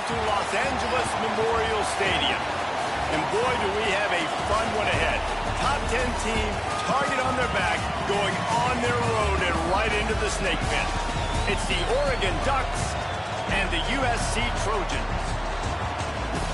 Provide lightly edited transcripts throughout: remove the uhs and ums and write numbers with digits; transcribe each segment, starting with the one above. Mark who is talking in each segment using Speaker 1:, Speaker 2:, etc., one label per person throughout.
Speaker 1: to Los Angeles Memorial Stadium. And boy, do we have a fun one ahead. Top 10 team, target on their back, going on their road and right into the snake pit. It's the Oregon Ducks and the USC Trojans.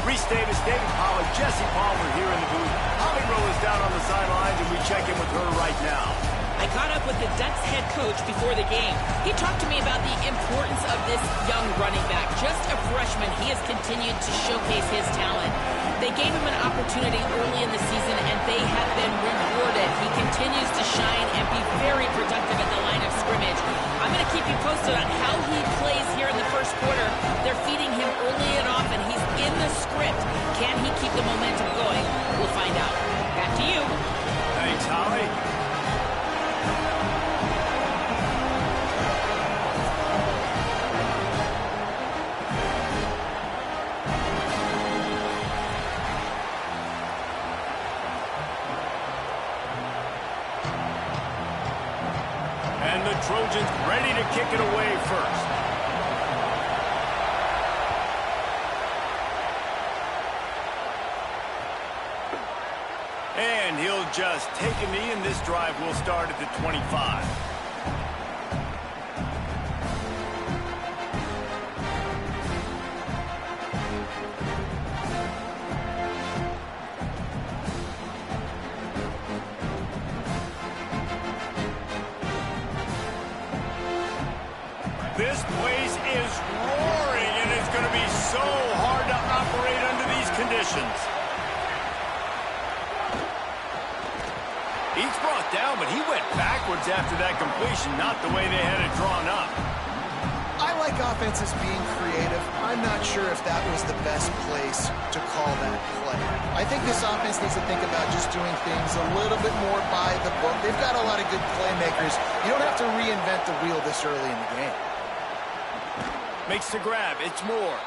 Speaker 1: Reese Davis, David Pollack, Jesse Palmer here in the booth. Holly Rowe is down on the sidelines, and we check in with her right now.
Speaker 2: I caught up with the Ducks head coach before the game. He talked to me about the importance of this young running back. Just a freshman, he has continued to showcase his talent. They gave him an opportunity early in the season, and they have been rewarded. He continues to shine and be very productive at the line of scrimmage. I'm going to keep you posted on how he plays here in the first quarter. They're feeding him early and often. He's in the script. Can he keep the momentum going? We'll find out. Back to you.
Speaker 1: Thanks, Holly. And the Trojans ready to kick it away first. And he'll just take a knee, and this drive will start at the 25. This place is roaring, and it's going to be so hard to operate under these conditions. He's brought down, but he went backwards after that completion, not the way they had it drawn up.
Speaker 3: I like offenses being creative. I'm not sure if that was the best place to call that play. I think this offense needs to think about just doing things a little bit more by the book. They've got a lot of good playmakers. You don't have to reinvent the wheel this early in the game.
Speaker 1: Makes the grab. It's Moore.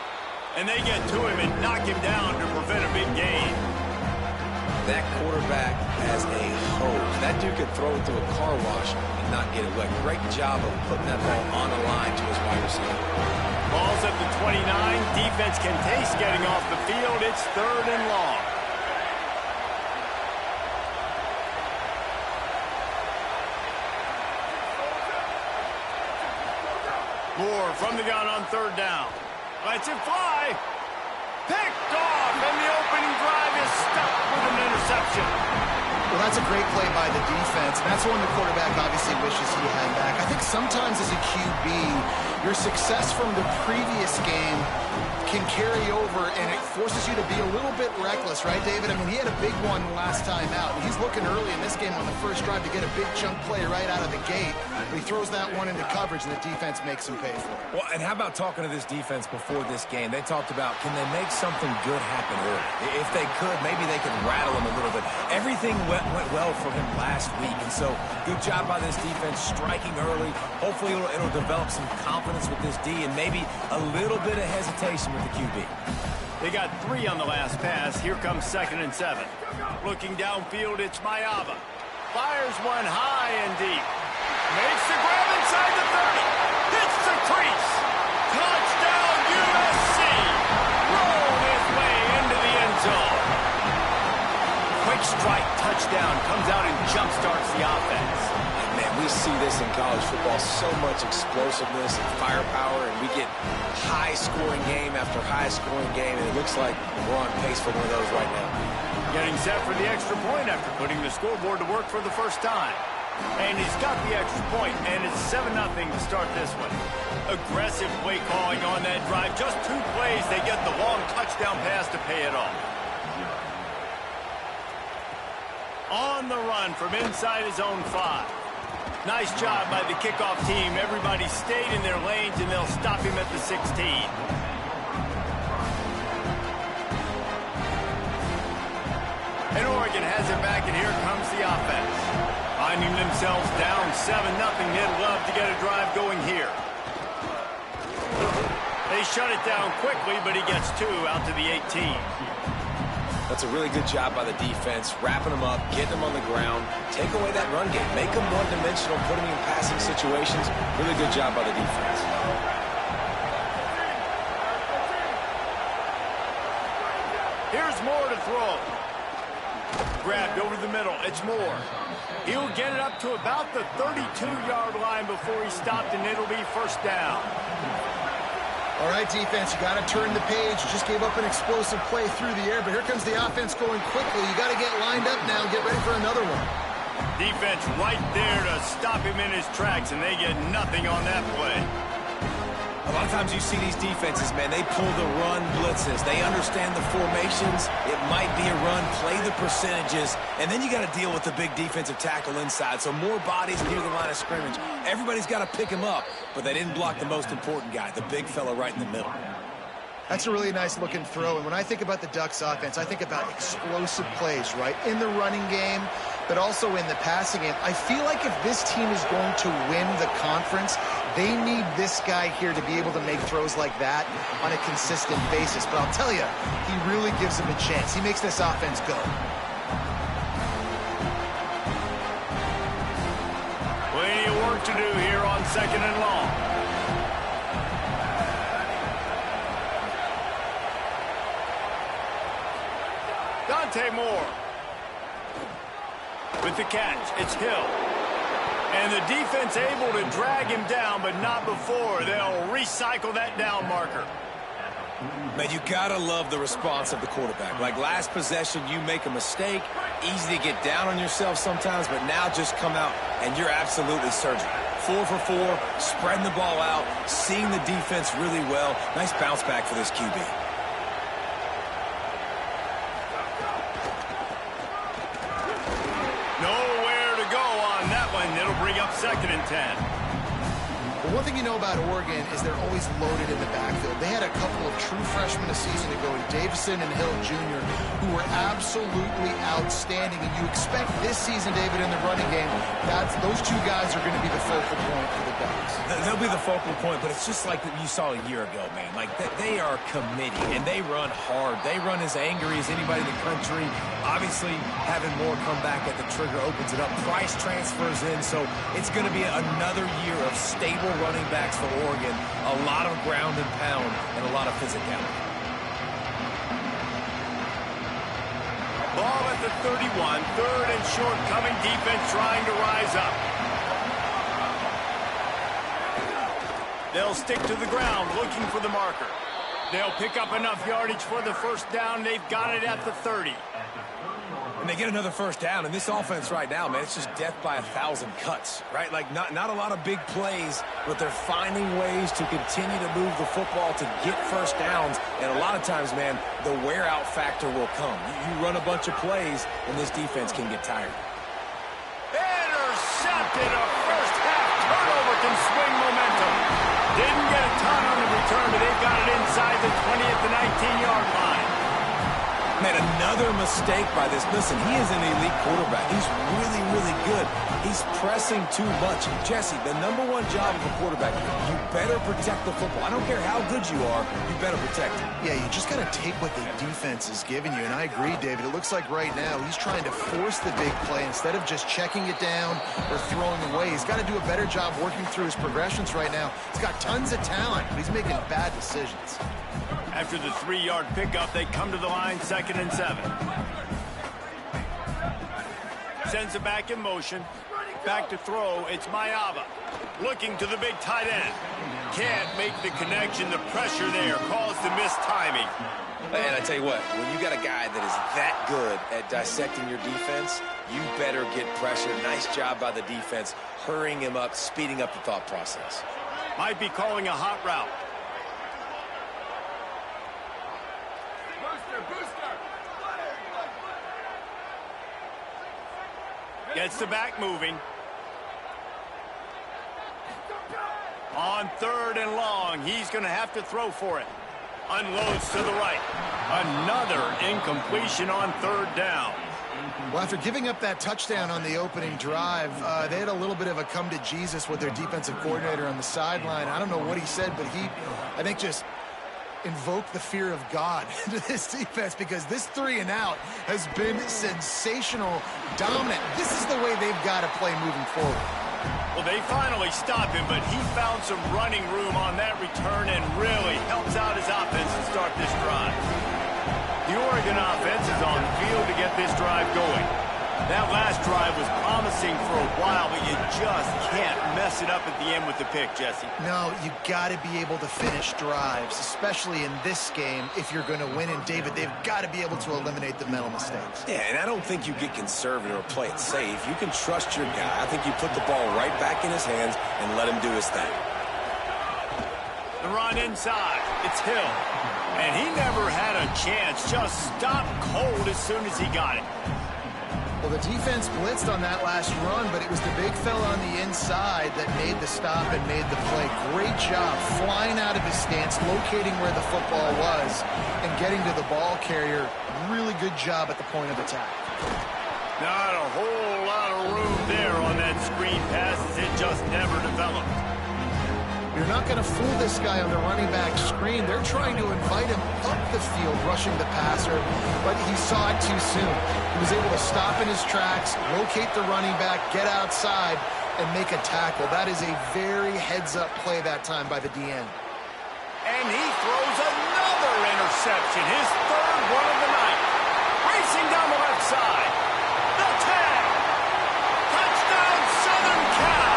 Speaker 1: And they get to him and knock him down to prevent a big gain.
Speaker 4: That quarterback has a hose. That dude could throw it through a car wash and not get it wet. Great job of putting that ball on the line to his wide receiver.
Speaker 1: Ball's at the 29. Defense can taste getting off the field. It's 3rd and long. Moore from the gun on 3rd down. Lets it fly. Picked off, and the opening drive is stopped with an interception.
Speaker 3: Well, that's a great play by the defense. That's one the quarterback obviously wishes he had back. I think sometimes as a QB, your success from the previous game can carry over, and it forces you to be a little bit reckless, right, David? I mean, he had a big one last time out, and he's looking early in this game on the first drive to get a big chunk play right out of the gate, but he throws that one into coverage, and the defense makes him pay for it.
Speaker 4: Well, and how about talking to this defense before this game? They talked about, can they make something good happen early? If they could, maybe they could rattle him a little bit. Everything went well for him last week, and so good job by this defense striking early. Hopefully it'll develop some confidence with this D and maybe a little bit of hesitation with the QB.
Speaker 1: They got 3 on the last pass. Here comes 2nd and 7. Looking downfield, it's Mayava. Fires one high and deep. Makes the grab inside the 30. Hits the crease. Touchdown USC. Roll his way into the end zone. Quick strike touchdown. Comes out and jumpstarts the offense.
Speaker 4: Man, we see this in college football, so much explosiveness and firepower, and we get high-scoring game after high-scoring game, and it looks like we're on pace for one of those right now.
Speaker 1: Getting set for the extra point after putting the scoreboard to work for the first time. And he's got the extra point, and it's 7-0 to start this one. Aggressive play calling on that drive. Just 2 plays, they get the long touchdown pass to pay it off. On the run from inside his own 5. Nice job by the kickoff team. Everybody stayed in their lanes, and they'll stop him at the 16. And Oregon has it back, and here comes the offense. Finding themselves down 7-0. They'd love to get a drive going here. They shut it down quickly, but he gets 2 out to the 18.
Speaker 4: That's a really good job by the defense, wrapping them up, getting them on the ground, take away that run game, make them one-dimensional, put them in passing situations. Really good job by the defense.
Speaker 1: Here's Moore to throw. Grabbed over the middle. It's Moore. He'll get it up to about the 32-yard line before he's stopped, and it'll be first down.
Speaker 3: All right, defense, you got to turn the page. You just gave up an explosive play through the air, but here comes the offense going quickly. You got to get lined up now and get ready for another one.
Speaker 1: Defense right there to stop him in his tracks, and they get nothing on that play.
Speaker 4: A lot of times you see these defenses, man, they pull the run blitzes. They understand the formations. It might be a run, play the percentages, and then you got to deal with the big defensive tackle inside. So more bodies near the line of scrimmage. Everybody's got to pick him up, but they didn't block the most important guy, the big fella right in the middle.
Speaker 3: That's a really nice looking throw. And when I think about the Ducks offense, I think about explosive plays, right? In the running game, but also in the passing game. I feel like if this team is going to win the conference, they need this guy here to be able to make throws like that on a consistent basis. But I'll tell you, he really gives them a chance. He makes this offense go.
Speaker 1: Plenty of work to do here on 2nd and long. Moore with the catch. It's Hill. And the defense able to drag him down, but not before. They'll recycle that down marker.
Speaker 4: Man, you got to love the response of the quarterback. Like last possession, you make a mistake. Easy to get down on yourself sometimes, but now just come out and you're absolutely surgical. 4 for 4, spreading the ball out, seeing the defense really well. Nice bounce back for this QB.
Speaker 1: It'll bring up 2nd and 10.
Speaker 3: Well, one thing you know about Oregon is they're always loaded in the backfield. They had a couple of true freshmen a season ago in Davison and Hill Jr. who were absolutely outstanding. And you expect this season, David, in the running game, those two guys are going to be the focal point for the Ducks.
Speaker 4: They'll be the focal point, but it's just like you saw a year ago, man. Like they are committed, and they run hard. They run as angry as anybody in the country. Obviously, having more come back at the trigger opens it up. Price transfers in, so it's going to be another year of stable running backs for Oregon. A lot of ground and pound and a lot of physicality.
Speaker 1: Ball at the 31, 3rd and short coming. Defense trying to rise up. They'll stick to the ground looking for the marker. They'll pick up enough yardage for the first down. They've got it at the 30.
Speaker 4: And they get another first down. And this offense right now, man, it's just death by 1,000 cuts, right? Like not a lot of big plays, but they're finding ways to continue to move the football to get first downs. And a lot of times, man, the wear-out factor will come. You run a bunch of plays, and this defense can get tired.
Speaker 1: Intercepted. A first-half turnover can swing momentum. Didn't get a ton on the return, but they've got it inside the 20 at the 19-yard line.
Speaker 4: Man, another mistake by this. Listen, he is an elite quarterback. He's really, really good. He's pressing too much. Jesse, the #1 job of a quarterback, you better protect the football. I don't care how good you are, you better protect it.
Speaker 3: Yeah, you just got to take what the defense is giving you. And I agree, David. It looks like right now he's trying to force the big play instead of just checking it down or throwing away. He's got to do a better job working through his progressions right now. He's got tons of talent, but he's making bad decisions.
Speaker 1: After the 3-yard pickup, they come to the line, 2nd and 7. Sends it back in motion. Back to throw, it's Mayava. Looking to the big tight end. Can't make the connection. The pressure there caused the missed timing.
Speaker 4: And I tell you what, when you got a guy that is that good at dissecting your defense, you better get pressure. Nice job by the defense, hurrying him up, speeding up the thought process.
Speaker 1: Might be calling a hot route. Gets the back moving. On 3rd and long, he's going to have to throw for it. Unloads to the right. Another incompletion on 3rd down.
Speaker 3: Well, after giving up that touchdown on the opening drive, they had a little bit of a come to Jesus with their defensive coordinator on the sideline. I don't know what he said, but he, I think, just invoke the fear of God into this defense, because this 3 and out has been sensational, dominant. This is the way they've got to play moving forward.
Speaker 1: Well, they finally stop him, but he found some running room on that return and really helps out his offense to start this drive. The Oregon offense is on the field to get this drive going. That last drive was promising for a while, but you just can't mess it up at the end with the pick, Jesse.
Speaker 3: No, you got to be able to finish drives, especially in this game if you're going to win. And, David, they've got to be able to eliminate the mental mistakes.
Speaker 4: Yeah, and I don't think you get conservative or play it safe. You can trust your guy. I think you put the ball right back in his hands and let him do his thing.
Speaker 1: The run inside. It's Hill. And he never had a chance. Just stopped cold as soon as he got it.
Speaker 3: Well, the defense blitzed on that last run, but it was the big fella on the inside that made the stop and made the play. Great job flying out of his stance, locating where the football was, and getting to the ball carrier. Really good job at the point of attack.
Speaker 1: Not a whole lot of room there on that screen pass as it just never developed.
Speaker 3: You're not going to fool this guy on the running back screen. They're trying to invite him up the field, rushing the passer, but he saw it too soon. He was able to stop in his tracks, locate the running back, get outside, and make a tackle. That is a very heads-up play that time by the DN.
Speaker 1: And he throws another interception, his third one of the night. Racing down the left side. The tag. Touchdown, Southern Cal.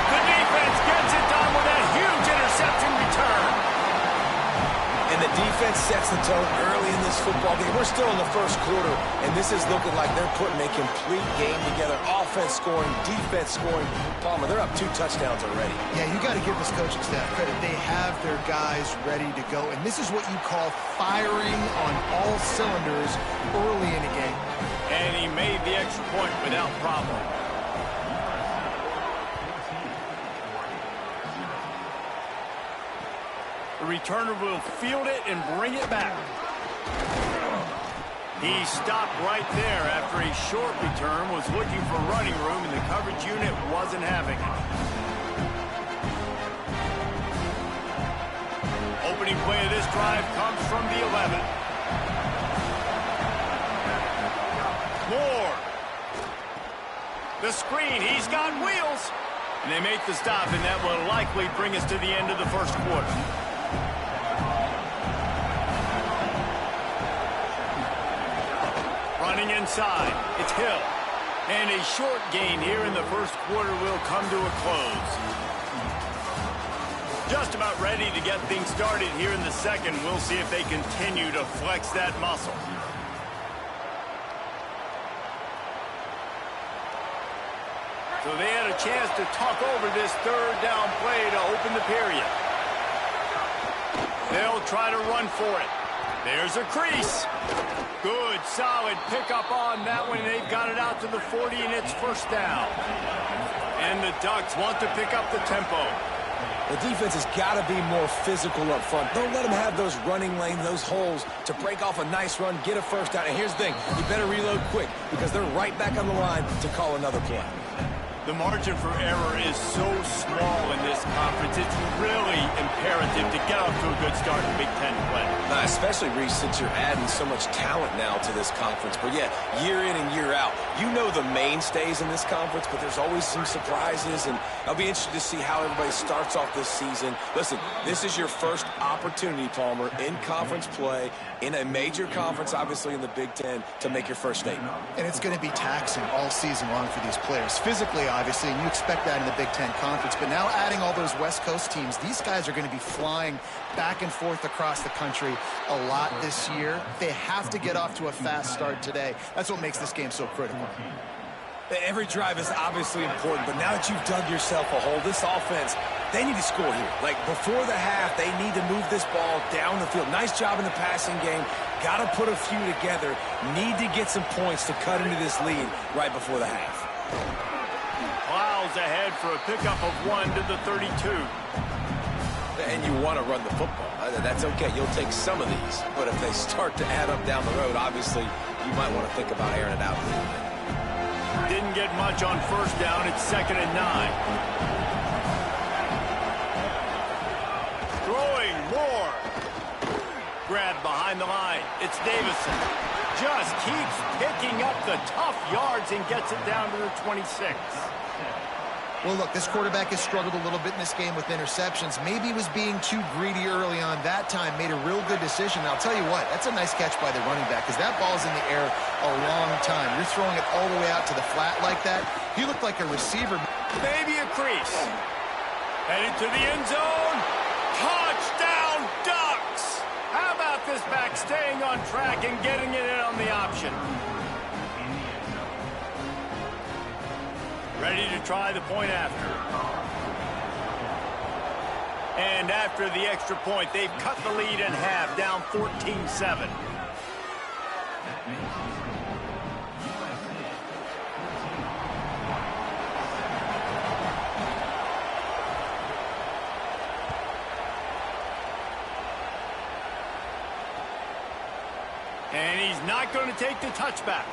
Speaker 1: The defense gets it done with that huge interception return.
Speaker 4: And the defense sets the tone early in this football game. We're still in the first quarter, and this is looking like they're putting a complete game together. Offense scoring, defense scoring. Palmer, they're up 2 touchdowns already.
Speaker 3: Yeah, you got to give this coaching staff credit. They have their guys ready to go, and this is what you call firing on all cylinders early in a game.
Speaker 1: And he made the extra point without problem. The returner will field it and bring it back. He stopped right there after a short return, was looking for running room, and the coverage unit wasn't having it. Opening play of this drive comes from the 11. Moore. The screen, he's got wheels. And they make the stop, and that will likely bring us to the end of the first quarter. Running inside, it's Hill. And a short gain here in the first quarter will come to a close. Just about ready to get things started here in the second. We'll see if they continue to flex that muscle. So they had a chance to talk over this third down play to open the period. They'll try to run for it. There's a crease. Good, solid pickup on that one. They've got it out to the 40, and it's first down. And the Ducks want to pick up the tempo.
Speaker 4: The defense has got to be more physical up front. Don't let them have those running lanes, those holes to break off a nice run, get a first down. And here's the thing, you better reload quick because they're right back on the line to call another play.
Speaker 1: The margin for error is so small in this conference. It's really imperative to get off to a good start in Big Ten play.
Speaker 4: Especially, Reese, since you're adding so much talent now to this conference. But, yeah, year in and year out, you know the mainstays in this conference, but there's always some surprises. And I'll be interested to see how everybody starts off this season. Listen, this is your first opportunity, Palmer, in conference play, in a major conference, obviously in the Big Ten, to make your first statement.
Speaker 3: And it's going to be taxing all season long for these players. Physically, obviously, and you expect that in the Big Ten Conference. But now adding all those West Coast teams, these guys are going to be flying back and forth across the country a lot this year. They have to get off to a fast start today. That's what makes this game so critical.
Speaker 4: Every drive is obviously important, but now that you've dug yourself a hole, this offense, they need to score here. Like, before the half, they need to move this ball down the field. Nice job in the passing game. Got to put a few together. Need to get some points to cut into this lead right before the half.
Speaker 1: Plows ahead for a pickup of 1 to the 32.
Speaker 4: And you want to run the football. That's okay. You'll take some of these. But if they start to add up down the road, obviously, you might want to think about airing it out a little bit.
Speaker 1: Didn't get much on first down. It's 2nd and 9. Throwing more. Grabbed behind the line. It's Davison. Just keeps picking up the tough yards and gets it down to the 26.
Speaker 3: Well, look, this quarterback has struggled a little bit in this game with interceptions. Maybe he was being too greedy early on that time, made a real good decision. And I'll tell you what, that's a nice catch by the running back because that ball's in the air a long time. You're throwing it all the way out to the flat like that. He looked like a receiver.
Speaker 1: Maybe a crease. Headed to the end zone. Touchdown, Ducks! How about this back staying on track and getting it in on the option? Ready to try the point after. And after the extra point, they've cut the lead in half, down 14-7. And he's not going to take the touchback.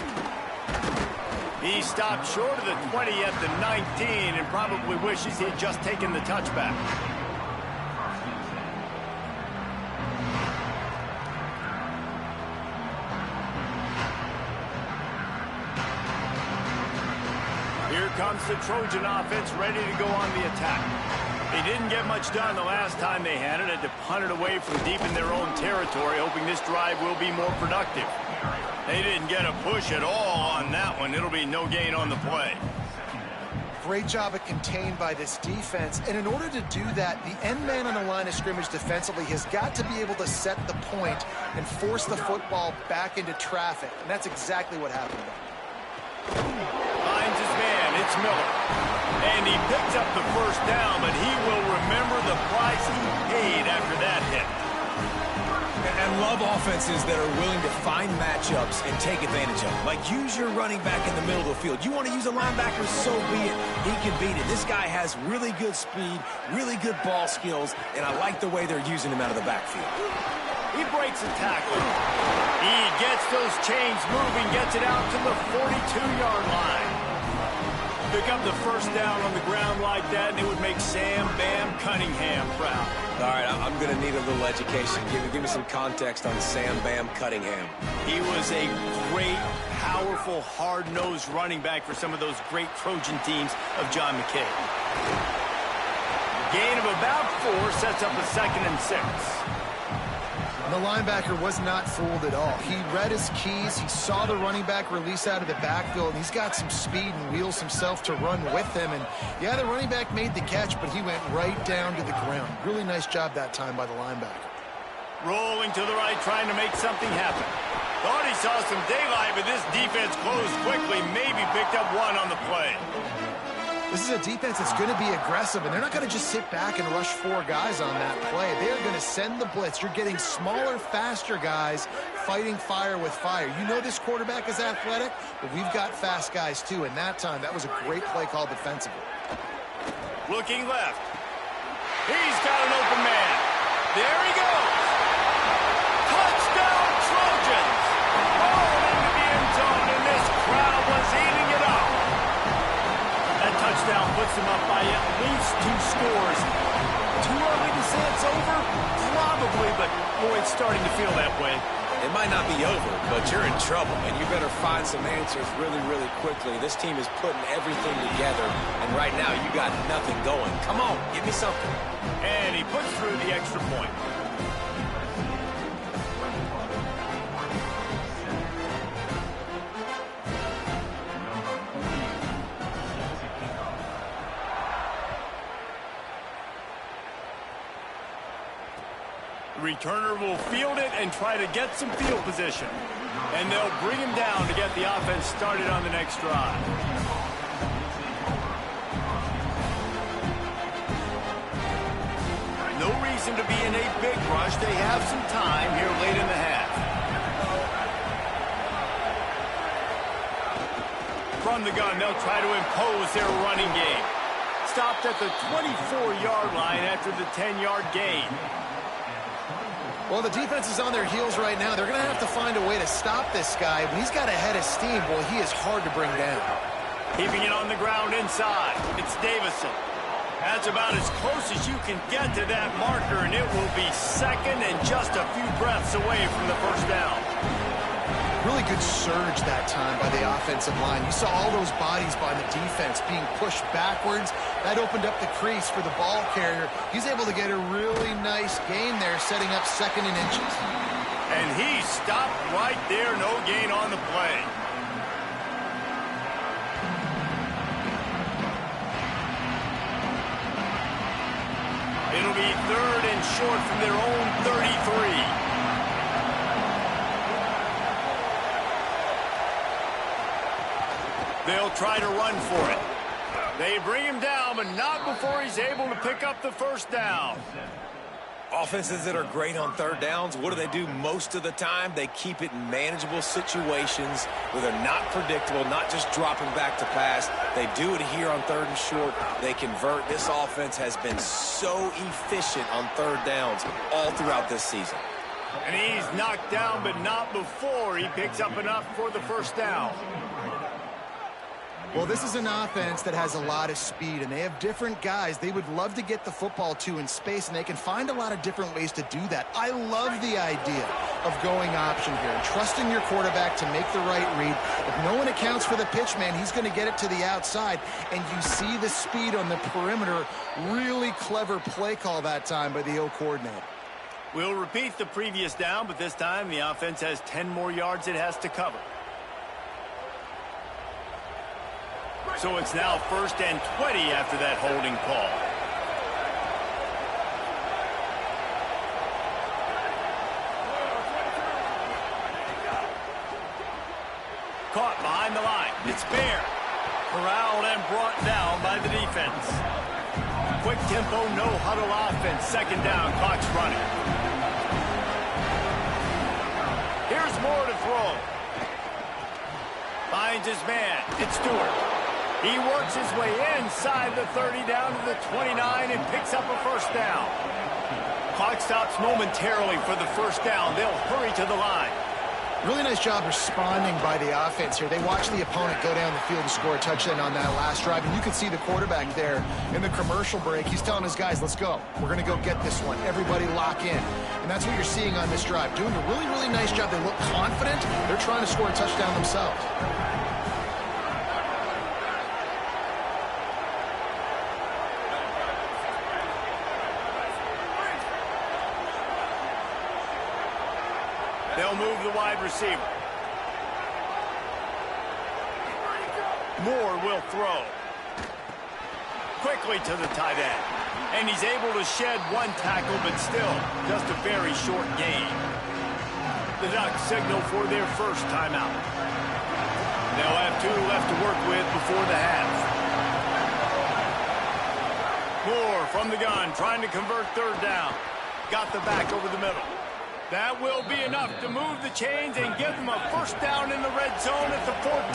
Speaker 1: He stopped short of the 20 at the 19 and probably wishes he had just taken the touchback. Here comes the Trojan offense ready to go on the attack. They didn't get much done the last time they had it. Had to punt it away from deep in their own territory, hoping this drive will be more productive. They didn't get a push at all on that one. It'll be no gain on the play.
Speaker 3: Great job at contained by this defense. And in order to do that, the end man on the line of scrimmage defensively has got to be able to set the point and force the football back into traffic. And that's exactly what happened.
Speaker 1: Finds his man. It's Miller. And he picks up the first down, but he will remember the price he paid after that hit.
Speaker 4: And love offenses that are willing to find matchups and take advantage of them. Like, use your running back in the middle of the field. You want to use a linebacker, so be it. He can beat it. This guy has really good speed, really good ball skills, and I like the way they're using him out of the backfield.
Speaker 1: He breaks a tackle. He gets those chains moving, gets it out to the 42-yard line. Pick up the first down on the ground like that, and it would make Sam Bam Cunningham proud.
Speaker 4: All right, I'm going to need a little education. Give me some context on Sam Bam Cunningham.
Speaker 1: He was a great, powerful, hard-nosed running back for some of those great Trojan teams of John McKay. Gain of about 4 sets up a 2nd and 6.
Speaker 3: The linebacker was not fooled at all. He read his keys. He saw the running back release out of the backfield, and he's got some speed and wheels himself to run with him. And, yeah, the running back made the catch, but he went right down to the ground. Really nice job that time by the linebacker.
Speaker 1: Rolling to the right, trying to make something happen. Thought he saw some daylight, but this defense closed quickly. Maybe picked up one on the play.
Speaker 3: This is a defense that's going to be aggressive, and they're not going to just sit back and rush 4 guys on that play. They're going to send the blitz. You're getting smaller, faster guys fighting fire with fire. You know this quarterback is athletic, but we've got fast guys too, and that time, that was a great play call defensively.
Speaker 1: Looking left. He's got an open man. There he goes. Touchdown, Trojans. Rolling into the end zone, and this crowd was eating it up. That touchdown puts them up by at least 2 scores. Too early to say it's over? Probably, but boy, it's starting to feel that way.
Speaker 4: It might not be over, but you're in trouble, and you better find some answers really, really quickly. This team is putting everything together, and right now you got nothing going. Come on, give me something.
Speaker 1: And he puts through the extra point. Returner will field it and try to get some field position. And they'll bring him down to get the offense started on the next drive. No reason to be in a big rush. They have some time here late in the half. From the gun, they'll try to impose their running game. Stopped at the 24-yard line after the 10-yard gain.
Speaker 3: Well, the defense is on their heels right now. They're going to have to find a way to stop this guy. When he's got a head of steam, boy, he is hard to bring down.
Speaker 1: Keeping it on the ground inside. It's Davison. That's about as close as you can get to that marker, and it will be 2nd and just a few breaths away from the first down.
Speaker 3: Really good surge that time by the offensive line. You saw all those bodies by the defense being pushed backwards. That opened up the crease for the ball carrier. He's able to get a really nice gain there, setting up 2nd and inches.
Speaker 1: And he stopped right there. No gain on the play. It'll be 3rd and short from their own 33. They'll try to run for it. They bring him down, but not before he's able to pick up the 1st down.
Speaker 4: Offenses that are great on 3rd downs, what do? Most of the time, they keep it in manageable situations where they're not predictable, not just dropping back to pass. They do it here on 3rd and short. They convert. This offense has been so efficient on 3rd downs all throughout this season.
Speaker 1: And he's knocked down, but not before he picks up enough for the 1st down.
Speaker 3: Well, this is an offense that has a lot of speed, and they have different guys they would love to get the football to in space, and they can find a lot of different ways to do that. I love the idea of going option here and trusting your quarterback to make the right read. If no one accounts for the pitch, man, he's going to get it to the outside, and you see the speed on the perimeter. Really clever play call that time by the O coordinator.
Speaker 1: We'll repeat the previous down, but this time the offense has 10 more yards it has to cover. So it's now 1st and 20 after that holding call. Caught behind the line. It's Bear. Corralled and brought down by the defense. Quick tempo, no huddle offense. 2nd down, clock's running. Here's Moore to throw. Finds his man. It's Stewart. He works his way inside the 30 down to the 29 and picks up a 1st down. Clock stops momentarily for the 1st down. They'll hurry to the line.
Speaker 3: Really nice job responding by the offense here. They watched the opponent go down the field and score a touchdown on that last drive, and you can see the quarterback there in the commercial break. He's telling his guys, let's go. We're going to go get this one. Everybody lock in. And that's what you're seeing on this drive. Doing a really, really nice job. They look confident. They're trying to score a touchdown themselves.
Speaker 1: They'll move the wide receiver. Moore will throw. Quickly to the tight end. And he's able to shed 1 tackle, but still just a very short gain. The Ducks signal for their 1st timeout. They'll have 2 left to work with before the half. Moore from the gun, trying to convert 3rd down. Got the back over the middle. That will be enough to move the chains and give them a 1st down in the red zone at the 14.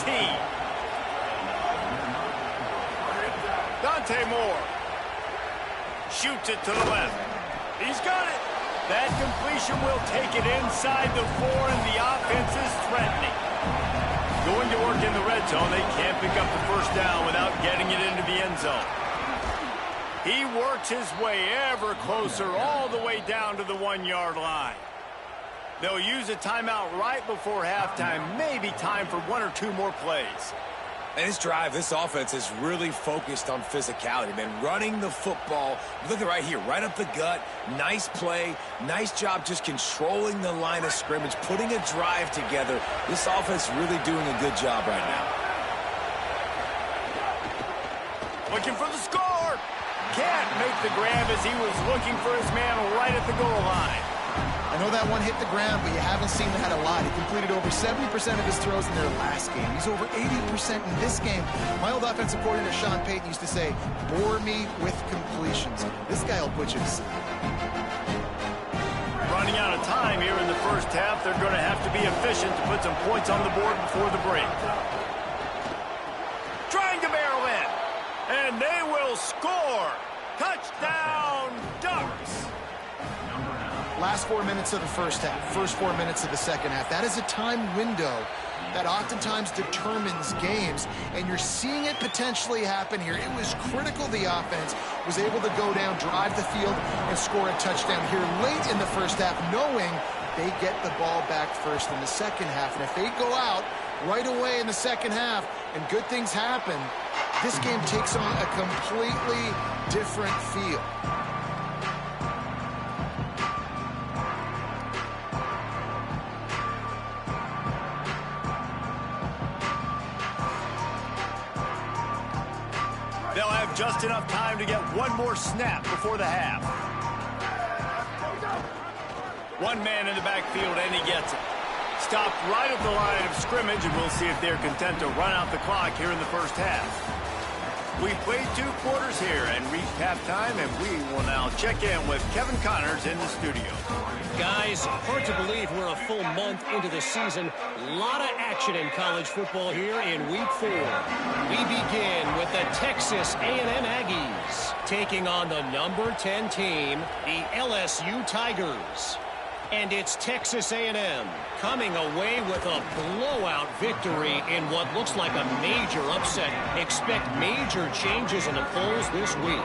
Speaker 1: Dante Moore shoots it to the left. He's got it. That completion will take it inside the 4, and the offense is threatening. Going to work in the red zone, they can't pick up the 1st down without getting it into the end zone. He works his way ever closer all the way down to the 1-yard line. They'll use a timeout right before halftime. Maybe time for 1 or 2 more plays.
Speaker 4: And this drive, this offense is really focused on physicality, man. Running the football. Look at right here, right up the gut. Nice play. Nice job just controlling the line of scrimmage, putting a drive together. This offense really doing a good job right now.
Speaker 1: Looking for the score. Can't make the grab as he was looking for his man right at the goal line.
Speaker 3: I know that one hit the ground, but you haven't seen that a lot. He completed over 70% of his throws in their last game. He's over 80% in this game. My old offensive coordinator, Sean Payton, used to say, bore me with completions. This guy will put you to sleep.
Speaker 1: Running out of time here in the 1st half. They're going to have to be efficient to put some points on the board before the break. Trying to barrel in. And they will score. Touchdown, Ducks.
Speaker 3: Last 4 minutes of the 1st half, first 4 minutes of the 2nd half. That is a time window that oftentimes determines games, and you're seeing it potentially happen here. It was critical the offense was able to go down, drive the field, and score a touchdown here late in the 1st half, knowing they get the ball back first in the second half. And if they go out right away in the second half and good things happen, this game takes on a completely different feel.
Speaker 1: They'll have just enough time to get one more snap before the half. One man in the backfield, and he gets it. Stopped right at the line of scrimmage, and we'll see if they're content to run out the clock here in the first half. We played 2 quarters here and reached halftime, and we will now check in with Kevin Connors in the studio.
Speaker 5: Guys, hard to believe we're a full month into the season. A lot of action in college football here in Week 4. We begin with the Texas A&M Aggies taking on the number 10 team, the LSU Tigers. And it's Texas A&M coming away with a blowout victory in what looks like a major upset. Expect major changes in the polls this week.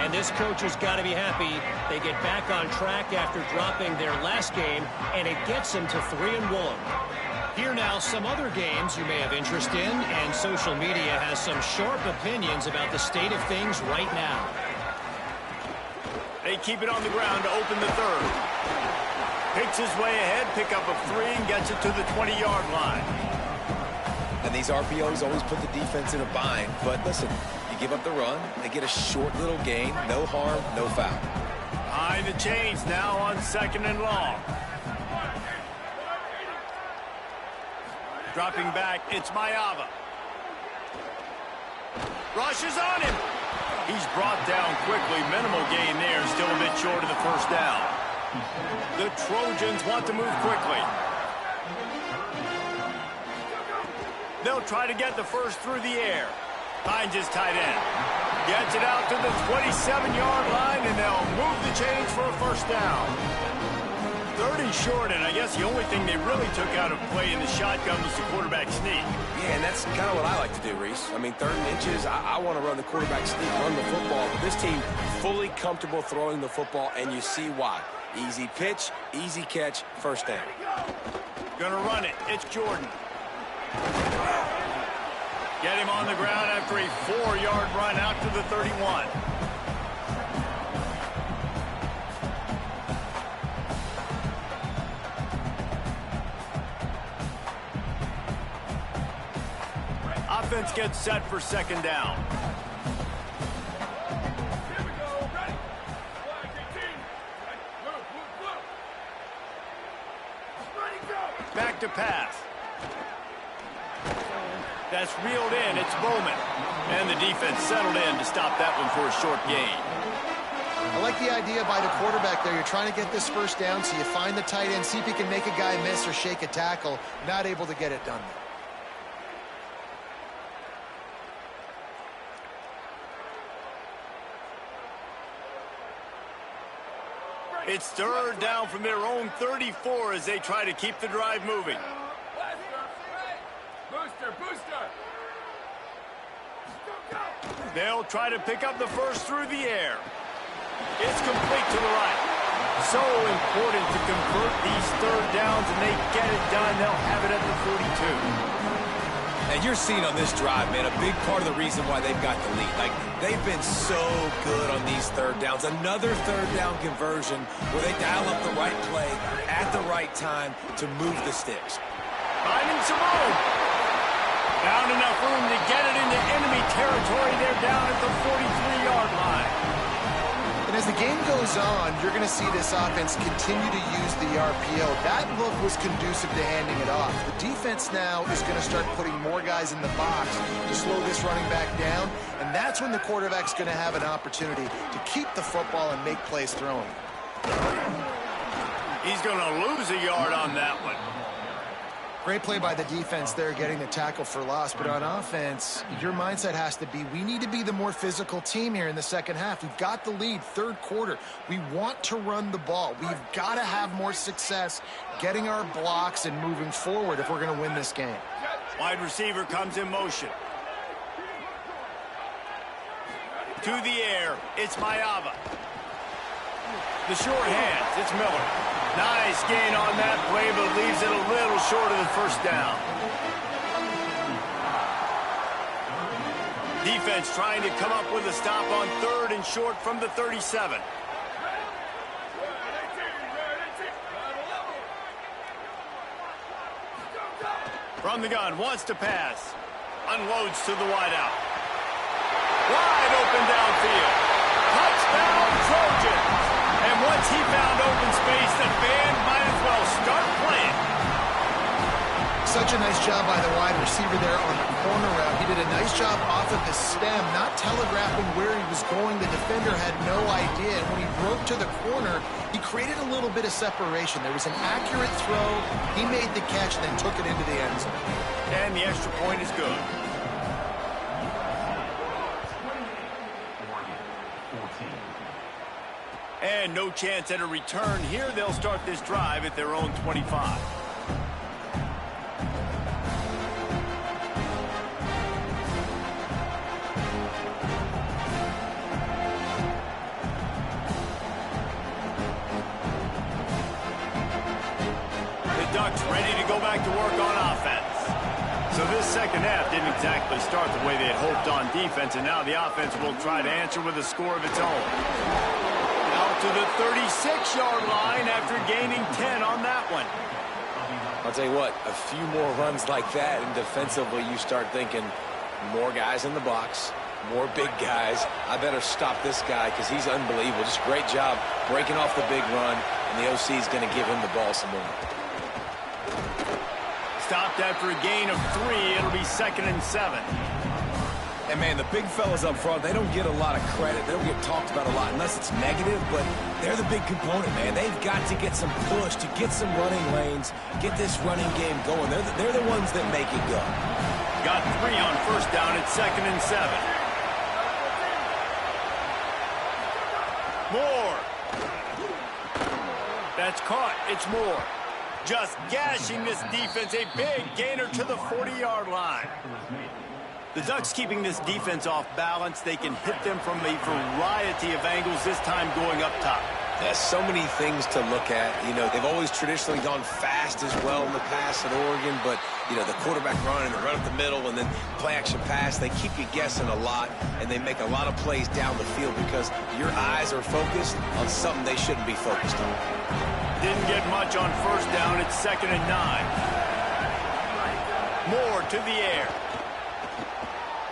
Speaker 5: And this coach has got to be happy they get back on track after dropping their last game, and it gets them to 3-1. Here now, some other games you may have interest in, and social media has some sharp opinions about the state of things right now.
Speaker 1: They keep it on the ground to open the third. Picks his way ahead, pick up of 3, and gets it to the 20-yard line.
Speaker 4: And these RPOs always put the defense in a bind. But listen, you give up the run, they get a short little gain, no harm, no foul.
Speaker 1: Behind the chains now on 2nd and long. Dropping back, it's Mayava. Rushes on him. He's brought down quickly. Minimal gain there, still a bit short of the first down. The Trojans want to move quickly. They'll try to get the first through the air. Finds his tight end. Gets it out to the 27-yard line, and they'll move the chains for a first down. 30 short, and I guess the only thing they really took out of play in the shotgun was the quarterback sneak.
Speaker 4: Yeah, and that's kind of what I like to do, Reese. I mean, 3rd and inches, I want to run the quarterback sneak, run the football. But this team fully comfortable throwing the football, and you see why. Easy pitch, easy catch, first down.
Speaker 1: Gonna run it. It's Jordan. Get him on the ground after a 4-yard run out to the 31. Offense gets set for 2nd down. Back to pass. That's reeled in. It's Bowman. And the defense settled in to stop that one for a short gain.
Speaker 3: I like the idea by the quarterback there. You're trying to get this first down, so you find the tight end, see if he can make a guy miss or shake a tackle. Not able to get it done there.
Speaker 1: It's 3rd down from their own 34 as they try to keep the drive moving. They'll try to pick up the first through the air. It's complete to the right. So important to convert these 3rd downs, and they get it done. They'll have it at the 42.
Speaker 4: And you're seeing on this drive, man, a big part of the reason why they've got the lead. Like, they've been so good on these 3rd downs. Another 3rd down conversion where they dial up the right play at the right time to move the sticks.
Speaker 1: Finding some room. Found enough room to get it into enemy territory. They're down at the 43-yard line.
Speaker 3: And as the game goes on, you're going to see this offense continue to use the RPO. That look was conducive to handing it off. The defense now is going to start putting more guys in the box to slow this running back down, and that's when the quarterback's going to have an opportunity to keep the football and make plays throwing.
Speaker 1: He's going to lose a yard on that one.
Speaker 3: Great play by the defense there, getting the tackle for loss. But on offense, your mindset has to be, we need to be the more physical team here in the second half. We've got the lead, 3rd quarter. We want to run the ball. We've got to have more success getting our blocks and moving forward if we're going to win this game.
Speaker 1: Wide receiver comes in motion. To the air, it's Mayava. The short hands, it's Miller. Nice gain on that play, but leaves it a little short of the first down. Defense trying to come up with a stop on 3rd and short from the 37. From the gun, wants to pass. Unloads to the wideout. Wide open downfield. Touchdown, Trojans. And once he found open space, the band might as well start playing.
Speaker 3: Such a nice job by the wide receiver there on the corner route. He did a nice job off of the stem, not telegraphing where he was going. The defender had no idea. And when he broke to the corner, he created a little bit of separation. There was an accurate throw. He made the catch and then took it into the end zone.
Speaker 1: And the extra point is good. And no chance at a return here. They'll start this drive at their own 25. The Ducks ready to go back to work on offense. So this second half didn't exactly start the way they had hoped on defense, and now the offense will try to answer with a score of its own. Out to the 36-yard line after gaining 10 on that one.
Speaker 4: I'll tell you what, a few more runs like that, and defensively you start thinking more guys in the box, more big guys. I better stop this guy because he's unbelievable. Just great job breaking off the big run, and the OC is going to give him the ball some more.
Speaker 1: Stopped after a gain of 3. It'll be 2nd and 7.
Speaker 4: And, man, the big fellas up front, they don't get a lot of credit. They don't get talked about a lot unless it's negative, but they're the big component, man. They've got to get some push, to get some running lanes, get this running game going. They're the ones that make it go.
Speaker 1: Got 3 on first down at 2nd and 7. Moore. That's caught. It's Moore. Just gashing this defense. A big gainer to the 40-yard line. The Ducks keeping this defense off balance. They can hit them from a variety of angles, this time going up top.
Speaker 4: There's so many things to look at. You know, they've always traditionally gone fast as well in the past at Oregon, but, you know, the quarterback run and the run up the middle and then play-action pass, they keep you guessing a lot, and they make a lot of plays down the field because your eyes are focused on something they shouldn't be focused on.
Speaker 1: Didn't get much on first down. It's 2nd and 9. Moore to the air.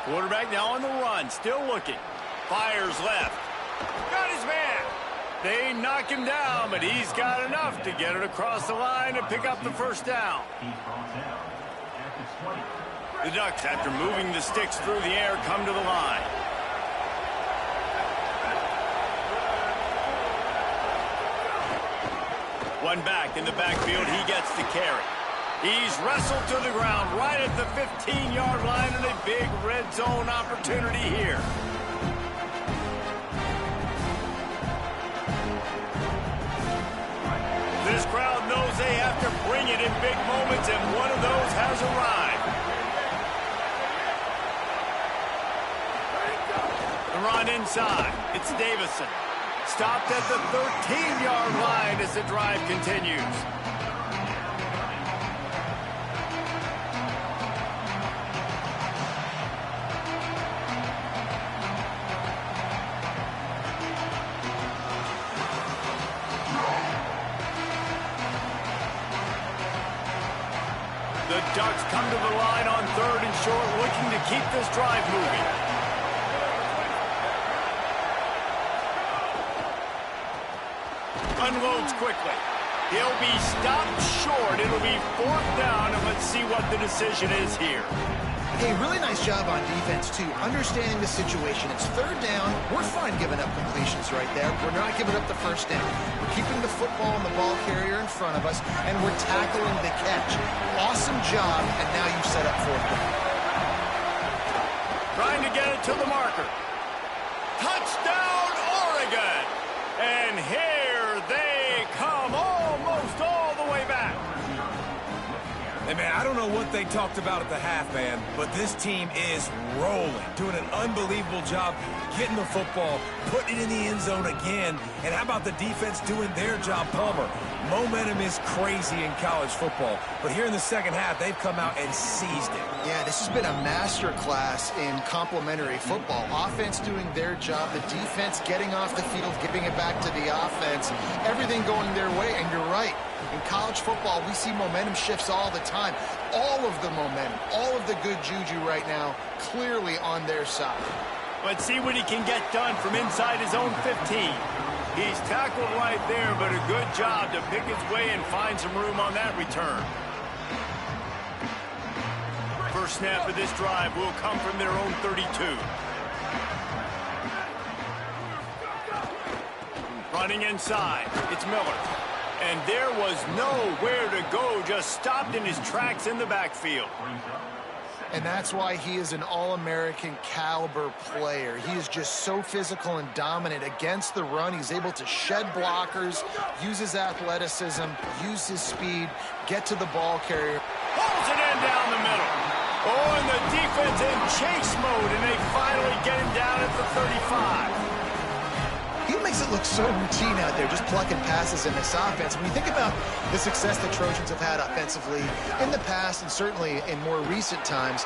Speaker 1: Quarterback now on the run, still looking. Fires left. Got his man. They knock him down, but he's got enough to get it across the line and pick up the first down. The Ducks, after moving the sticks through the air, come to the line. One back in the backfield, he gets the carry. He's wrestled to the ground right at the 15-yard line, and a big red zone opportunity here. This crowd knows they have to bring it in big moments, and one of those has arrived. The run inside. It's Davison. Stopped at the 13-yard line as the drive continues. The Ducks come to the line on 3rd and short, looking to keep this drive moving. Unloads quickly. He'll be stopped short. It'll be 4th down, and let's see what the decision is here.
Speaker 3: Hey, really nice job on defense, too. Understanding the situation. It's 3rd down. We're fine giving up completions right there. We're not giving up the first down. We're keeping the football and the ball carrier in front of us, and we're tackling the catch. Awesome job, and now you've set up 4th down.
Speaker 1: Trying to get it to the marker. Touchdown, Oregon! And here they come, almost all the way back.
Speaker 4: Hey, man, I don't know what they talked about at the half, man, but this team is rolling, doing an unbelievable job getting the football, putting it in the end zone again. And how about the defense doing their job, Palmer? Momentum is crazy in college football, but here in the second half, they've come out and seized it.
Speaker 3: Yeah, this has been a master class in complementary football. Offense doing their job, the defense getting off the field, giving it back to the offense, everything going their way. And you're right, in college football, we see momentum shifts all the time. All of the momentum, all of the good juju right now, clearly on their side.
Speaker 1: Let's see what he can get done from inside his own 15. He's tackled right there, but a good job to pick his way and find some room on that return. First snap of this drive will come from their own 32. Running inside, it's Miller. And there was nowhere to go, just stopped in his tracks in the backfield.
Speaker 3: And that's why he is an All-American caliber player. He is just so physical and dominant against the run. He's able to shed blockers, use his athleticism, use his speed, get to the ball carrier.
Speaker 1: Pulls it in down the middle. Oh, and the defense in chase mode, and they finally get him down at the 35.
Speaker 3: He makes it look so routine out there, just plucking passes in this offense. When you think about the success the Trojans have had offensively in the past and certainly in more recent times,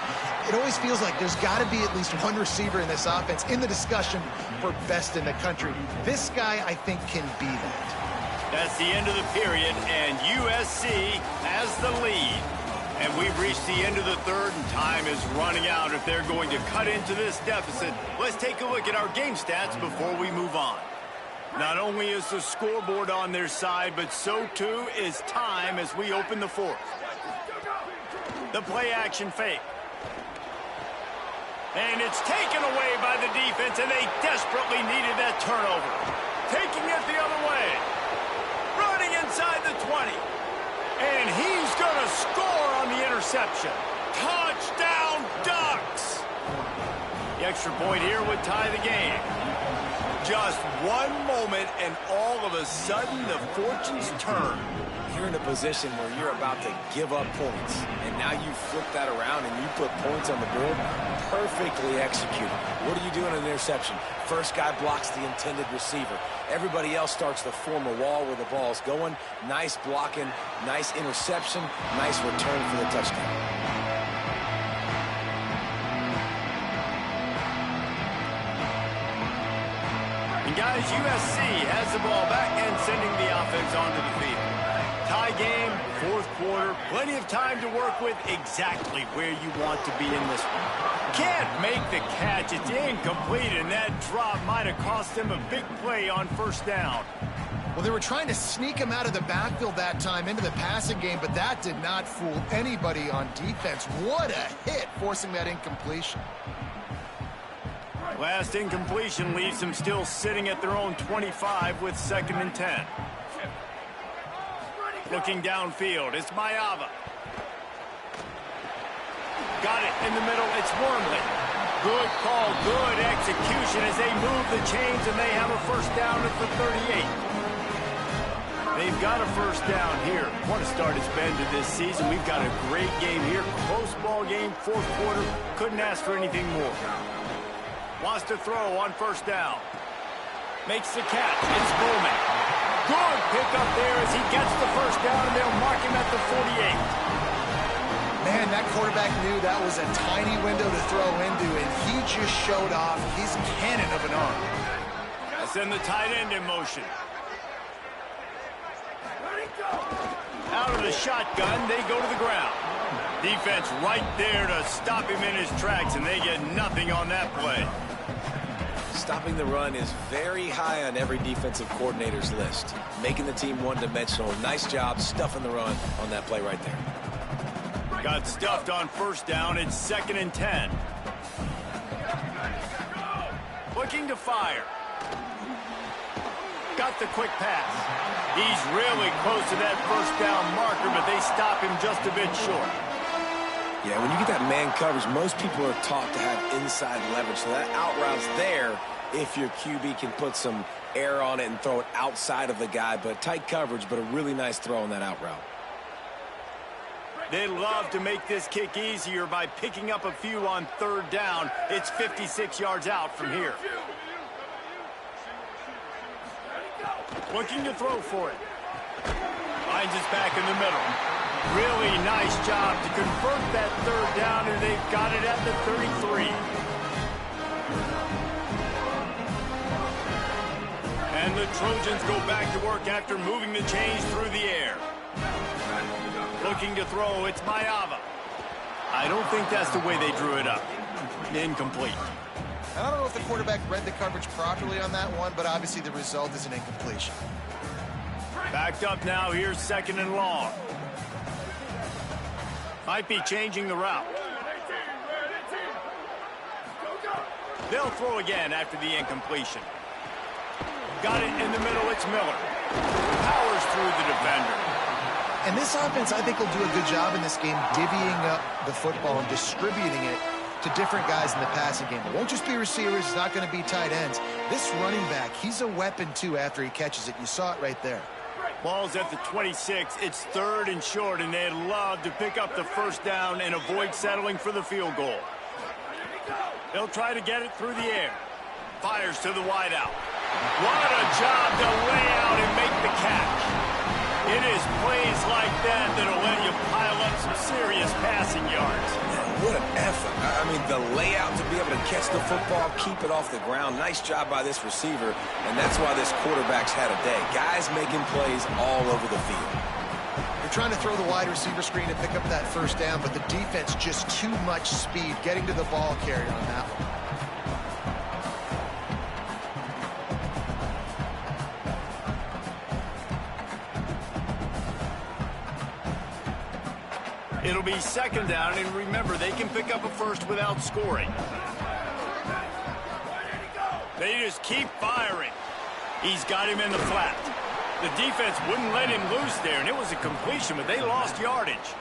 Speaker 3: it always feels like there's got to be at least one receiver in this offense in the discussion for best in the country. This guy, I think, can be that.
Speaker 1: That's the end of the period, and USC has the lead. And we've reached the end of the third, and time is running out if they're going to cut into this deficit. Let's take a look at our game stats before we move on. Not only is the scoreboard on their side, but so too is time as we open the fourth. The play action fake. And it's taken away by the defense, and they desperately needed that turnover. Taking it the other way. Running inside the 20. And he's going to score on the interception. Touchdown, Ducks! The extra point here would tie the game. Just one moment, and all of a sudden, the fortunes turn.
Speaker 4: You're in a position where you're about to give up points, and now you flip that around and you put points on the board. Perfectly executed. What do you do in an interception? First guy blocks the intended receiver. Everybody else starts to form a wall where the ball's going. Nice blocking, nice interception, nice return for the touchdown.
Speaker 1: Guys, USC has the ball back and sending the offense onto the field. Tie game, fourth quarter, plenty of time to work with, exactly where you want to be in this one. Can't make the catch, it's incomplete, and that drop might have cost him a big play on first down.
Speaker 3: Well, they were trying to sneak him out of the backfield that time into the passing game, but that did not fool anybody on defense. What a hit, forcing that incompletion.
Speaker 1: Last incompletion leaves them still sitting at their own 25 with 2nd and 10. Looking downfield, it's Mayava. Got it in the middle, it's Wormley. Good call, good execution as they move the chains, and they have a first down at the 38. They've got a first down here. What a start it's been to this season. We've got a great game here. Close ball game, fourth quarter. Couldn't ask for anything more. Wants to throw on first down. Makes the catch. It's Bowman. Good pickup there as he gets the first down, and they'll mark him at the 48.
Speaker 3: Man, that quarterback knew that was a tiny window to throw into, and he just showed off his cannon of an arm.
Speaker 1: I send the tight end in motion. Out of the shotgun, they go to the ground. Defense right there to stop him in his tracks, and they get nothing on that play.
Speaker 4: Stopping the run is very high on every defensive coordinator's list. Making the team one-dimensional. Nice job stuffing the run on that play right there.
Speaker 1: Got stuffed on first down. It's 2nd and 10. Looking to fire. Got the quick pass. He's really close to that first down marker, but they stop him just a bit short.
Speaker 4: Yeah, when you get that man coverage, most people are taught to have inside leverage. So that out route's there if your QB can put some air on it and throw it outside of the guy. But tight coverage, but a really nice throw on that out route.
Speaker 1: They love to make this kick easier by picking up a few on third down. It's 56 yards out from here. Looking to throw for it. Finds his back in the middle. Really nice job to convert that third down, and they've got it at the 33. And the Trojans go back to work after moving the chains through the air. Looking to throw, it's Mayava. I don't think that's the way they drew it up. Incomplete.
Speaker 3: I don't know if the quarterback read the coverage properly on that one, but obviously the result is an incompletion.
Speaker 1: Backed up now, here's 2nd and long. Might be changing the route. They'll throw again after the incompletion. Got it in the middle, it's Miller. Powers through the defender.
Speaker 3: And this offense, I think, will do a good job in this game divvying up the football and distributing it to different guys in the passing game. It won't just be receivers. It's not going to be tight ends. This running back, he's a weapon, too, after he catches it. You saw it right there.
Speaker 1: Ball's at the 26. It's 3rd and short, and they'd love to pick up the first down and avoid settling for the field goal. They'll try to get it through the air. Fires to the wideout. What a job to lay out and make the catch. It is plays like that that'll let you pile up some serious passing yards.
Speaker 4: Man, what an effort. I mean, the layout to be able to catch the football, keep it off the ground. Nice job by this receiver, and that's why this quarterback's had a day. Guys making plays all over the field.
Speaker 3: They're trying to throw the wide receiver screen to pick up that first down, but the defense just too much speed getting to the ball carrier on that one.
Speaker 1: It'll be 2nd down, and remember, they can pick up a first without scoring. They just keep firing. He's got him in the flat. The defense wouldn't let him loose there, and it was a completion, but they lost yardage.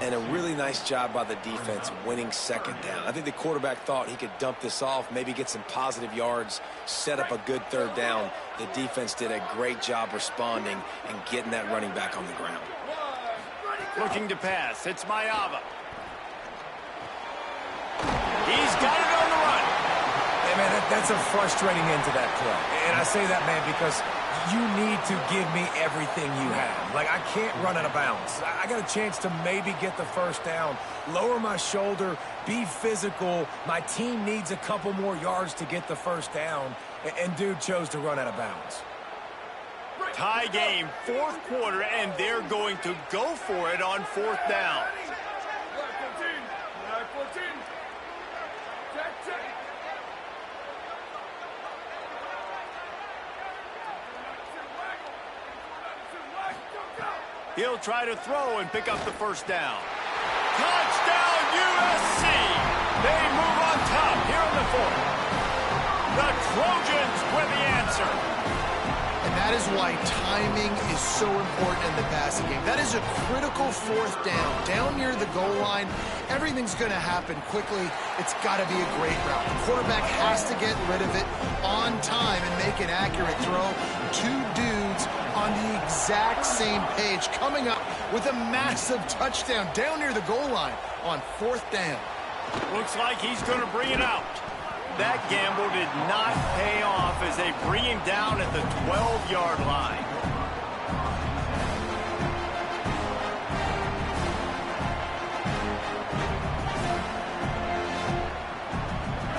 Speaker 4: And a really nice job by the defense winning 2nd down. I think the quarterback thought he could dump this off, maybe get some positive yards, set up a good 3rd down. The defense did a great job responding and getting that running back on the ground.
Speaker 1: Looking to pass. It's Mayava. He's got it on the run.
Speaker 4: Hey, man, that's a frustrating end to that play. And I say that, man, because you need to give me everything you have. Like, I can't run out of bounds. I got a chance to maybe get the first down, lower my shoulder, be physical. My team needs a couple more yards to get the first down. And dude chose to run out of bounds.
Speaker 1: Tie game, 4th quarter, and they're going to go for it on 4th down. He'll try to throw and pick up the first down. Touchdown, USC! They move on top here in the 4th. The Trojans with the answer.
Speaker 3: And that is why timing is so important in the passing game. That is a critical 4th down. Down near the goal line, everything's going to happen quickly. It's got to be a great route. The quarterback has to get rid of it on time and make an accurate throw. 2 dudes on the exact same page coming up with a massive touchdown down near the goal line on 4th down.
Speaker 1: Looks like he's going to bring it out. That gamble did not pay off as they bring him down at the 12-yard line.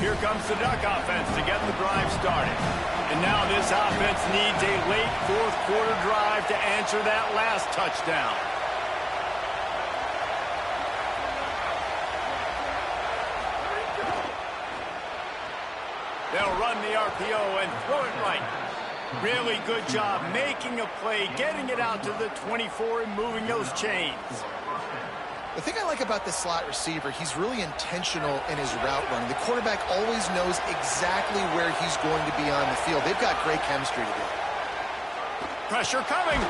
Speaker 1: Here comes the Duck offense to get the drive started. And now this offense needs a late 4th quarter drive to answer that last touchdown. They'll run the RPO and throw it right. Really good job making a play, getting it out to the 24 and moving those chains.
Speaker 3: The thing I like about this slot receiver, he's really intentional in his route running. The quarterback always knows exactly where he's going to be on the field. They've got great chemistry together.
Speaker 1: Pressure coming.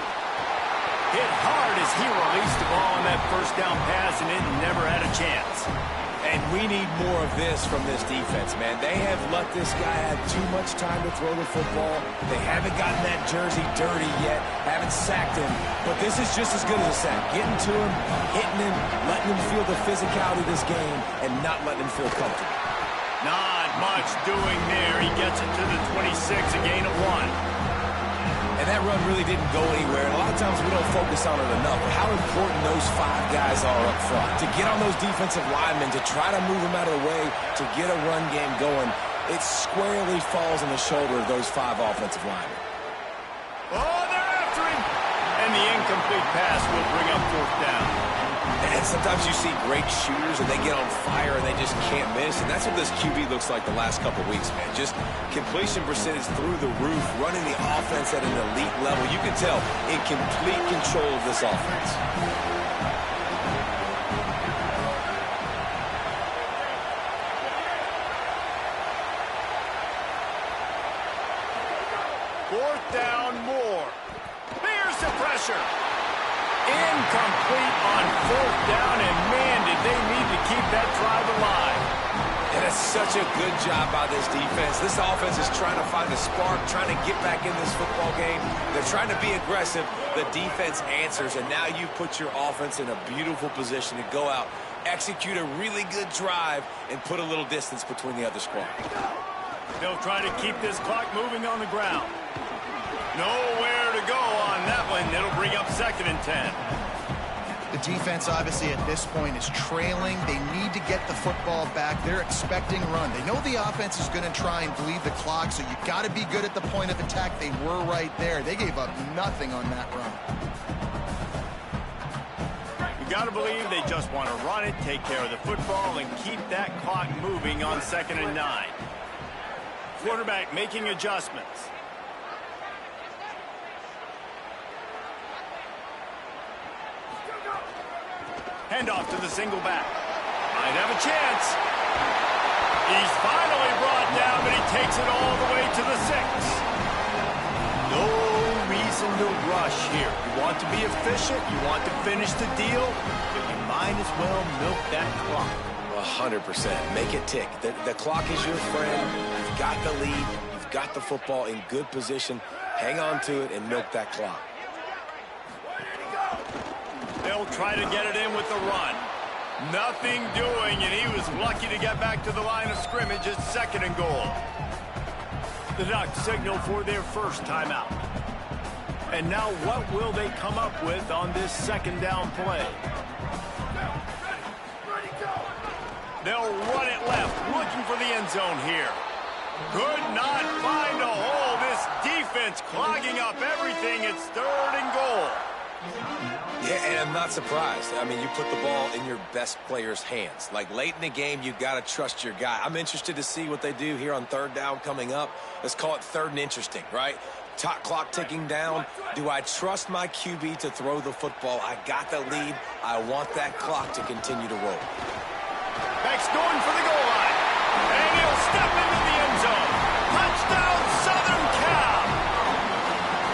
Speaker 1: Hit hard as he released the ball on that first down pass, and it never had a chance.
Speaker 4: And we need more of this from this defense, man. They have let this guy have too much time to throw the football. They haven't gotten that jersey dirty yet, haven't sacked him. But this is just as good as a sack. Getting to him, hitting him, letting him feel the physicality of this game, and not letting him feel comfortable.
Speaker 1: Not much doing there. He gets it to the 26, a gain of 1.
Speaker 4: And that run really didn't go anywhere. And a lot of times we don't focus on it enough. But how important those 5 guys are up front. To get on those defensive linemen, to try to move them out of the way, to get a run game going, it squarely falls on the shoulder of those 5 offensive linemen.
Speaker 1: Oh, they're after him. And the incomplete pass will bring up 4th down.
Speaker 4: And sometimes you see great shooters and they get on fire and they just can't miss. And that's what this QB looks like the last couple weeks, man. Just completion percentage through the roof, running the offense at an elite level. You can tell in complete control of this offense.
Speaker 1: Fourth down, Moore. Here's the pressure. Incomplete on 4th down, and man, did they need to keep that drive alive.
Speaker 4: And it's such a good job by this defense. This offense is trying to find a spark, trying to get back in this football game. They're trying to be aggressive. The defense answers, and now you put your offense in a beautiful position to go out, execute a really good drive, and put a little distance between the other squad.
Speaker 1: They'll try to keep this clock moving on the ground. Nowhere to go on that one. It'll bring up 2nd and 10.
Speaker 3: The defense, obviously, at this point is trailing. They need to get the football back. They're expecting run. They know the offense is going to try and bleed the clock, so you got to be good at the point of attack. They were right there. They gave up nothing on that run.
Speaker 1: You got to believe they just want to run it, take care of the football, and keep that clock moving on 2nd and 9. Quarterback making adjustments. Handoff to the single back. Might have a chance. He's finally brought down, but he takes it all the way to the 6. No reason to rush here. You want to be efficient, you want to finish the deal, but you might as well milk that clock.
Speaker 4: 100%. Make it tick. The clock is your friend. You've got the lead. You've got the football in good position. Hang on to it and milk that clock.
Speaker 1: They'll try to get it in with the run. Nothing doing, and he was lucky to get back to the line of scrimmage at 2nd and goal. The Ducks signal for their first timeout. And now what will they come up with on this 2nd down play? They'll run it left, looking for the end zone here. Could not find a hole. This defense clogging up everything. It's 3rd and goal.
Speaker 4: Yeah, and I'm not surprised. I mean, you put the ball in your best player's hands. Like, late in the game, you got to trust your guy. I'm interested to see what they do here on 3rd down coming up. Let's call it 3rd and interesting, right? Clock ticking down. Do I trust my QB to throw the football? I got the lead. I want that clock to continue to roll.
Speaker 1: Beck's going for the goal line. And he'll step into the end zone. Touchdown, Southern Cal.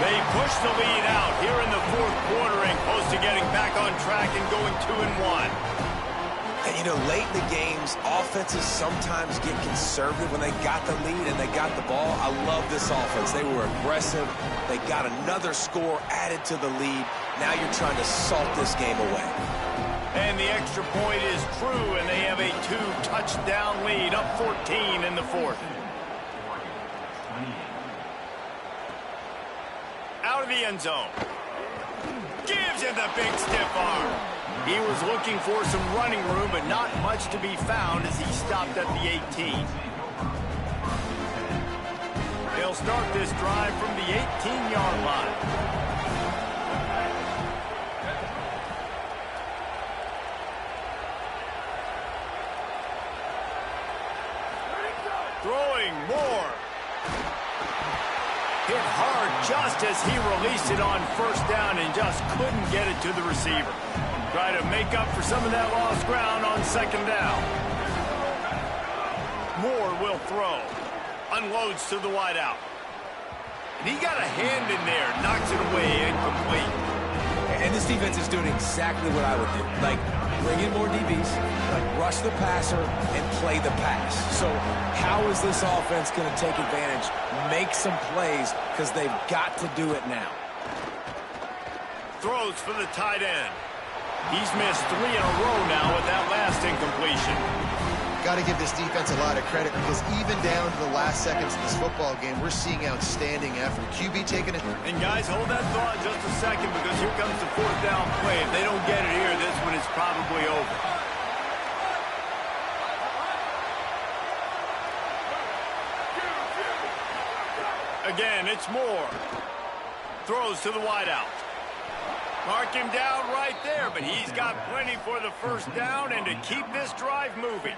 Speaker 1: They push the lead out here in the 4th quarter and close to getting back on track and going 2-1.
Speaker 4: And, you know, late in the games, offenses sometimes get conservative when they got the lead and they got the ball. I love this offense. They were aggressive. They got another score added to the lead. Now you're trying to salt this game away.
Speaker 1: And the extra point is true, and they have a 2-touchdown lead, up 14 in the 4th. Out of the end zone. Gives him the big stiff arm. He was looking for some running room, but not much to be found as he stopped at the 18. They'll start this drive from the 18-yard line. Throwing more. Hit hard just as he released it on 1st down and just couldn't get it to the receiver. Try to make up for some of that lost ground on 2nd down. Moore will throw. Unloads to the wideout. And he got a hand in there. Knocks it away, incomplete.
Speaker 4: And this defense is doing exactly what I would do. Like, bring in more DBs, like rush the passer, and play the pass. So how is this offense going to take advantage, make some plays, because they've got to do it now.
Speaker 1: Throws for the tight end. He's missed 3 in a row now with that last incompletion.
Speaker 3: Got to give this defense a lot of credit because even down to the last seconds of this football game, we're seeing outstanding effort. QB taking it.
Speaker 1: And guys, hold that thought just a second because here comes the 4th down play. If they don't get it here, this one is probably over. Again, it's Moore. Throws to the wideout. Mark him down right there, but he's got plenty for the first down and to keep this drive moving.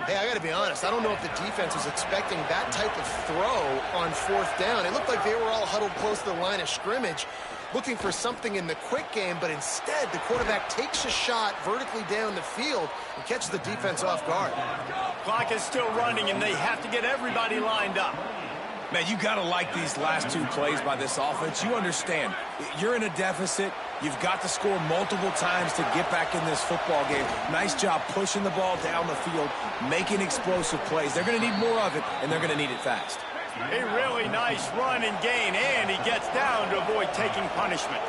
Speaker 3: Hey, I got to be honest. I don't know if the defense was expecting that type of throw on 4th down. It looked like they were all huddled close to the line of scrimmage, looking for something in the quick game, but instead the quarterback takes a shot vertically down the field and catches the defense off guard.
Speaker 1: Clock is still running, and they have to get everybody lined up.
Speaker 4: Man, you got to like these last 2 plays by this offense. You understand, you're in a deficit. You've got to score multiple times to get back in this football game. Nice job pushing the ball down the field, making explosive plays. They're going to need more of it, and they're going to need it fast.
Speaker 1: A really nice run and gain, and he gets down to avoid taking punishment.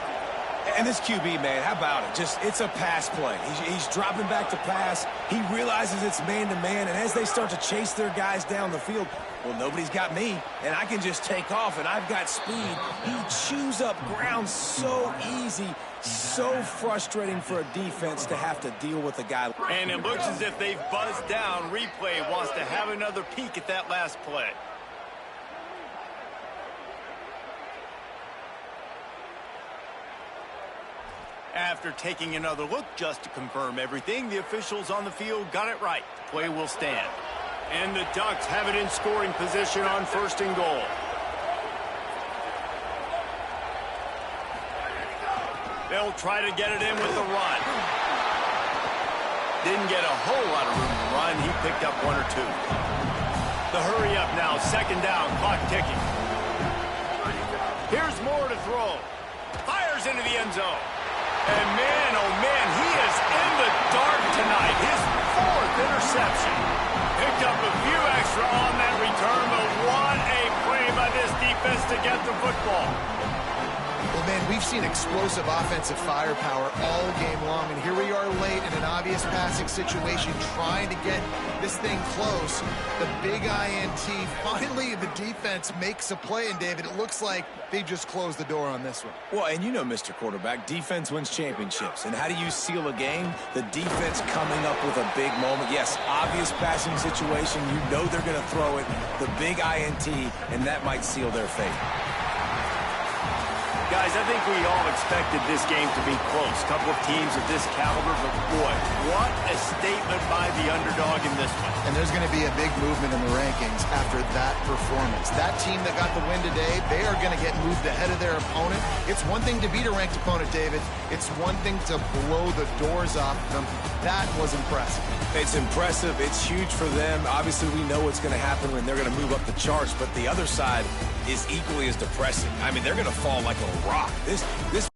Speaker 4: And this QB, man, how about it? It's a pass play. He's dropping back to pass. He realizes it's man-to-man, and as they start to chase their guys down the field, well, nobody's got me, and I can just take off, and I've got speed. He chews up ground so easy, so frustrating for a defense to have to deal with a guy.
Speaker 1: And it looks as if they've buzzed down. Replay wants to have another peek at that last play. After taking another look just to confirm everything, the officials on the field got it right. Play will stand. And the Ducks have it in scoring position on 1st and goal. They'll try to get it in with the run. Didn't get a whole lot of room to run. He picked up 1 or 2. The hurry up now, 2nd down, clock ticking. Here's Moore to throw. Fires into the end zone. And man, oh man, he is in the dark tonight. His 4th interception. Picked up a few extra on that return, but what a play by this defense to get the football.
Speaker 3: Well, man, we've seen explosive offensive firepower all game long, and here we are late in an obvious passing situation trying to get this thing close. The big INT, finally the defense makes a play, and David, it looks like they just closed the door on this one.
Speaker 4: Well, and you know, Mr. Quarterback, defense wins championships. And how do you seal a game? The defense coming up with a big moment. Yes, obvious passing situation. You know they're going to throw it. The big INT, and that might seal their fate.
Speaker 1: Guys, I think we all expected this game to be close. Couple of teams of this caliber, but boy, what a statement by the underdog in this one.
Speaker 3: And there's going to be a big movement in the rankings after that performance. That team that got the win today, they are going to get moved ahead of their opponent. It's one thing to beat a ranked opponent, David. It's one thing to blow the doors off them. That was impressive.
Speaker 4: It's impressive. It's huge for them. Obviously, we know what's going to happen when they're going to move up the charts, but the other side is equally as depressing. I mean, they're going to fall like a rock. This